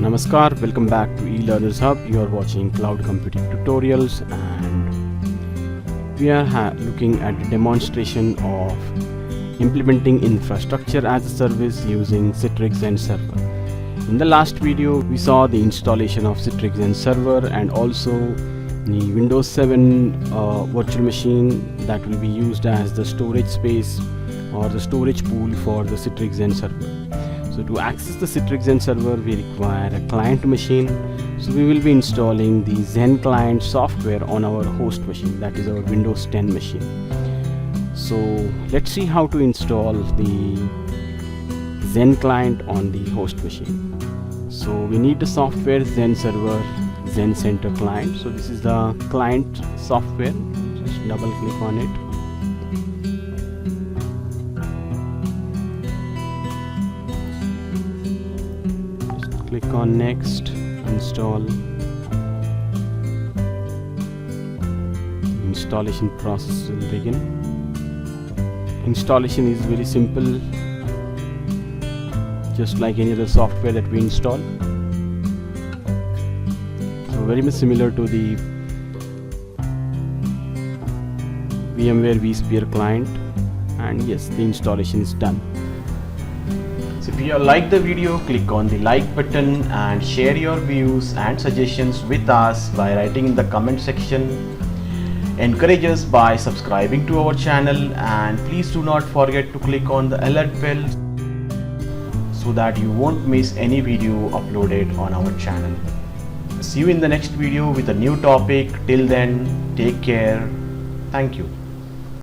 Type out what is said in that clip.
Namaskar, welcome back to eLearners Hub. You are watching cloud computing tutorials and we are looking at a demonstration of implementing infrastructure as a service using Citrix XenCenter. In the last video, we saw the installation of Citrix XenCenter and also the Windows 7 virtual machine that will be used as the storage space or the storage pool for the Citrix XenCenter. So to access the Citrix XenCenter, we require a client machine. So we will be installing the Xen client software on our host machine, that is our Windows 10 machine. So let's see how to install the Xen client on the host machine. So we need the software XenCenter, XenCenter client. So this is the client software. Just double click on it. Click on next, install. Installation process will begin. Installation is very simple, just like any other software that we install. So very much similar to the VMware vSphere client, and yes, the installation is done. So if you like the video, click on the like button and share your views and suggestions with us by writing in the comment section. Encourage us by subscribing to our channel, and please do not forget to click on the alert bell so that you won't miss any video uploaded on our channel. See you in the next video with a new topic. Till then, take care. Thank you.